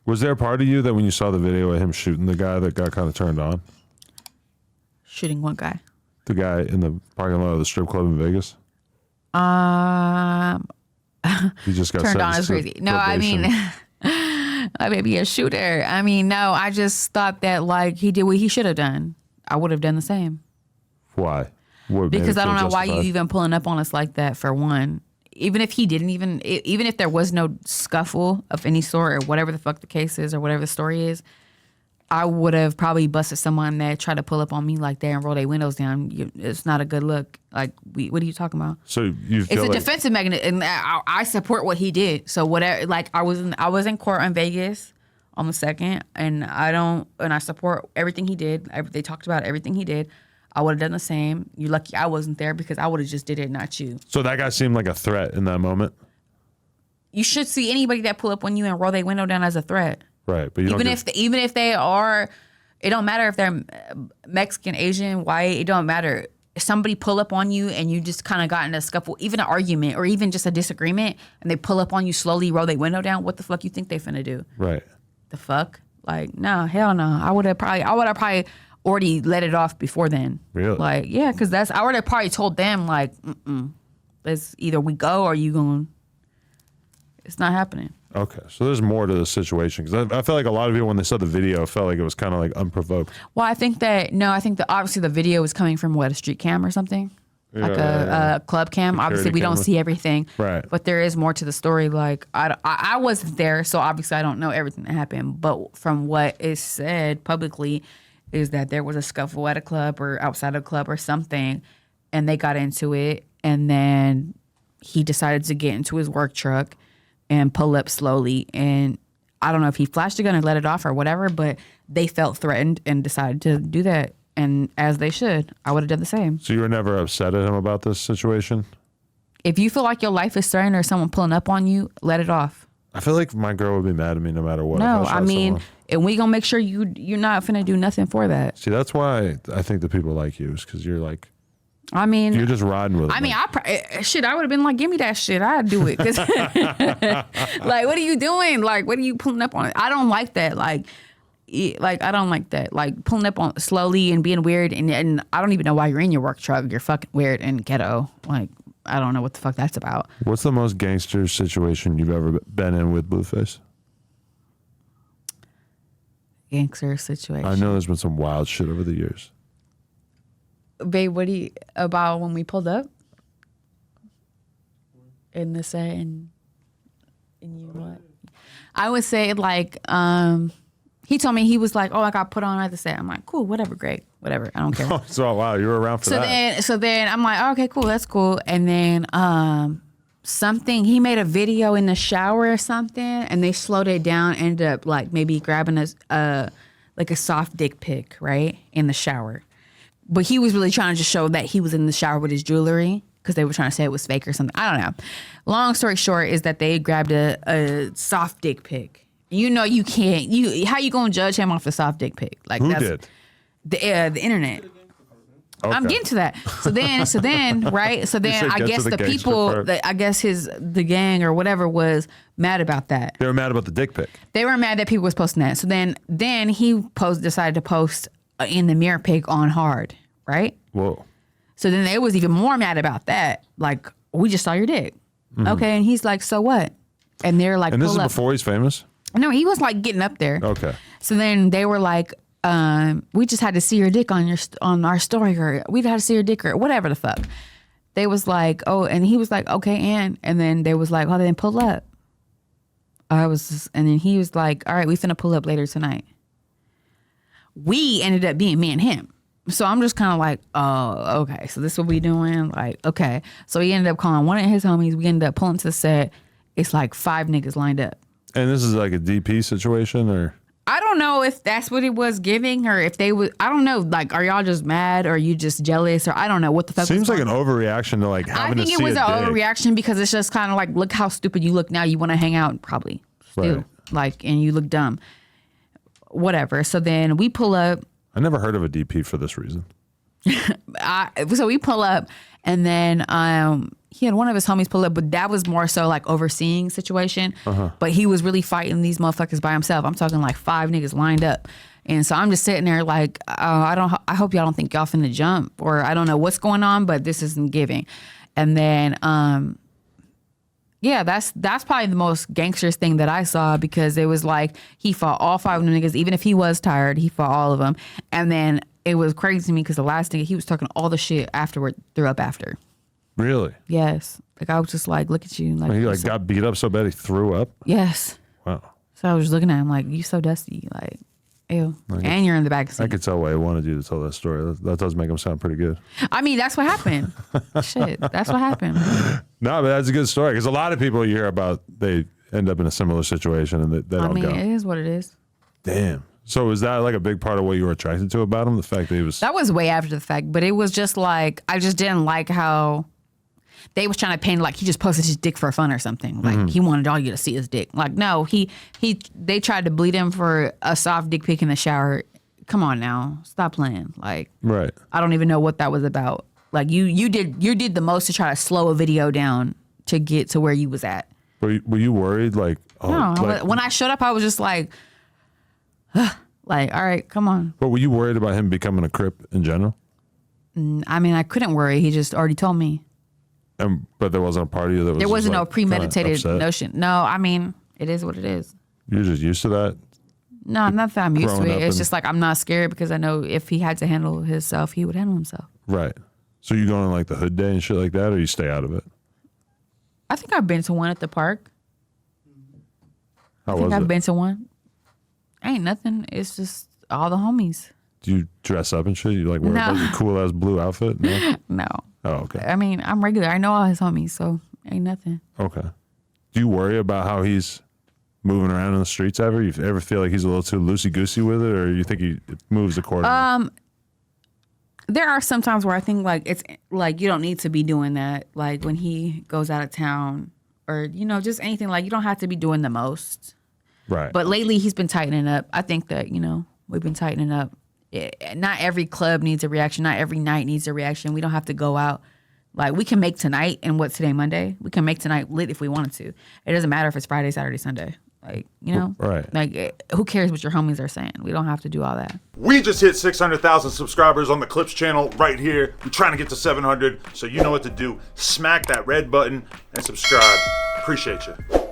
Was there a part of you that when you saw the video of him shooting the guy that got kind of turned on? Shooting what guy? The guy in the parking lot of the strip club in Vegas? He just got turned on is crazy. No, probation. I mean, I may be a shooter. I mean, no, I just thought that like he did what he should have done. I would have done the same. Why? What because I don't know why you even pulling up on us like that, for one. Even if he didn't even if there was no scuffle of any sort or whatever the fuck the case is or whatever the story is, I would have probably busted someone that tried to pull up on me like that and roll their windows down. It's not a good look. Like, what are you talking about? So you feel it's a defensive mechanism, and I support what he did. So whatever, like I was in court in Vegas on the 2nd, and I support everything he did. They talked about everything he did. I would have done the same. You're lucky I wasn't there because I would have just did it, not you. So that guy seemed like a threat in that moment? You should see anybody that pull up on you and roll their window down as a threat. Right. But even if they are, it don't matter if they're Mexican, Asian, white, it don't matter. If somebody pull up on you and you just kind of got in a scuffle, even an argument or even just a disagreement, and they pull up on you slowly, roll their window down, what the fuck you think they finna do? Right. The fuck? Like, no, hell no. I would have probably already let it off before then. Really? Like, yeah, because I would have probably told them, like, it's either we go or you going. It's not happening. Okay, so there's more to the situation because I feel like a lot of people when they saw the video felt like it was kind of like unprovoked. Well, I think that obviously the video was coming from a street cam or something, like a club cam. Security obviously, we don't see everything, right? But there is more to the story. Like I wasn't there, so obviously I don't know everything that happened. But from what is said publicly, is that there was a scuffle at a club or outside of a club or something, and they got into it, and then he decided to get into his work truck and pull up slowly. And I don't know if he flashed a gun and let it off or whatever, but they felt threatened and decided to do that. And as they should, I would have done the same. So you were never upset at him about this situation? If you feel like your life is threatened or someone pulling up on you, let it off. I feel like my girl would be mad at me no matter what. No, I mean, and we gonna make sure you're not finna do nothing for that. See, that's why I think the people like you is because you're like, I mean, you're just riding with it. I mean, I would have been like, give me that shit. I'd do it. Cause like, what are you doing? Like, what are you pulling up on? I don't like that. Like, I don't like that. Like, pulling up on slowly and being weird. And I don't even know why you're in your work truck. You're fucking weird and ghetto. Like, I don't know what the fuck that's about. What's the most gangster situation you've ever been in with Blueface? Gangster situation. I know there's been some wild shit over the years. Babe, what do you about when we pulled up in the set and you what? I would say like he told me he was like, oh, I got put on at the set. I'm like, cool, whatever, great, whatever, I don't care. So wow, you were around for that. So then I'm like, okay, cool, that's cool. And then he made a video in the shower or something, and they slowed it down. Ended up like maybe grabbing a soft dick pic right in the shower. But he was really trying to just show that he was in the shower with his jewelry because they were trying to say it was fake or something. I don't know. Long story short is that they grabbed a soft dick pic. You know you can't. How you gonna judge him off a soft dick pic? Like who that's did? The internet. Okay. I'm getting to that. So then, right? So then I guess the people, I guess the gang or whatever was mad about that. They were mad about the dick pic. They were mad that people was posting that. So then he decided to post in the mirror pic on hard, right? Whoa. So then they was even more mad about that. Like, we just saw your dick. Mm-hmm. Okay, and he's like, so what? And they're like, and this is up. Before he's famous? No, he was like getting up there. Okay. So then they were like, we just had to see your dick on our story, or we had to see your dick, or whatever the fuck. They was like, oh, and he was like, okay, and then they was like, oh, then pull up. And then he was like, all right, we finna pull up later tonight. We ended up being me and him. So I'm just kind of like, oh, okay. So this is what we doing? Like, okay. So he ended up calling one of his homies. We ended up pulling to the set. It's like 5 niggas lined up. And this is like a DP situation, or? I don't know if that's what it was giving, or if they would. I don't know. Like, are y'all just mad, or are you just jealous, or I don't know what the fuck. Seems like an overreaction to like having to see I think it was an overreaction because it's just kind of like, look how stupid you look now. You want to hang out, probably still, right. Like, and you look dumb. Whatever. So then we pull up. I never heard of a DP for this reason. So we pull up, and then he had one of his homies pull up, but that was more so like overseeing situation. But he was really fighting these motherfuckers by himself. I'm talking like 5 niggas lined up. And so I'm just sitting there like, I hope y'all don't think y'all finna jump, or I don't know what's going on, but this isn't giving. And then, yeah, that's probably the most gangsters thing that I saw, because it was like he fought all 5 of them niggas. Even if he was tired, he fought all of them. And then it was crazy to me because the last nigga, he was talking all the shit afterward, threw up after. Really? Yes. Like I was just like, look at you. Like He like got beat up so bad he threw up? Yes. Wow. So I was looking at him like, you so dusty. Like, ew. And you're in the back seat. I could tell why he wanted you to tell that story. That does make him sound pretty good. I mean, that's what happened. Shit. That's what happened. No, but that's a good story, because a lot of people you hear about, they end up in a similar situation and they don't go. It is what it is. Damn. So was that like a big part of what you were attracted to about him? The fact that he was... That was way after the fact, but it was just like, I just didn't like how they was trying to paint like he just posted his dick for fun or something. Like he wanted all you to see his dick. Like, no, they tried to bleed him for a soft dick pic in the shower. Come on now. Stop playing. Like, Right. I don't even know what that was about. Like you did the most to try to slow a video down to get to where you was at. Were you worried? Like, oh, No, like, when I showed up, I was just like, like, all right, come on. but were you worried about him becoming a Crip in general? I mean, I couldn't worry. He just already told me. But there wasn't a part of you that was... There wasn't just, no like, premeditated kinda upset? notion. No, I mean, it is what it is. You're just used to that? No, not that I'm used to Growing it. up It's and- just like I'm not scared, because I know if he had to handle himself, he would handle himself. Right. So you going on like the hood day and shit like that, or you stay out of it? I think I've been to one at the park. How I think was I've it? been to one. Ain't nothing. It's just all the homies. Do you dress up and shit? You like wear No. a cool ass blue outfit? No? No. Oh, okay. I mean, I'm regular. I know all his homies, so ain't nothing. Okay. Do you worry about how he's moving around in the streets ever? You ever feel like he's a little too loosey-goosey with it, or you think he moves accordingly? There are some times where I think like it's like you don't need to be doing that. Like when he goes out of town, or just anything, like you don't have to be doing the most. Right. But lately he's been tightening up. I think that we've been tightening up. Not every club needs a reaction. Not every night needs a reaction. We don't have to go out. Like we can make tonight, and what's today, Monday? We can make tonight lit if we wanted to. It doesn't matter if it's Friday, Saturday, Sunday. Like, Right. Like who cares what your homies are saying? We don't have to do all that. We just hit 600,000 subscribers on the Clips channel right here. We're trying to get to 700, so you know what to do. Smack that red button and subscribe. Appreciate you.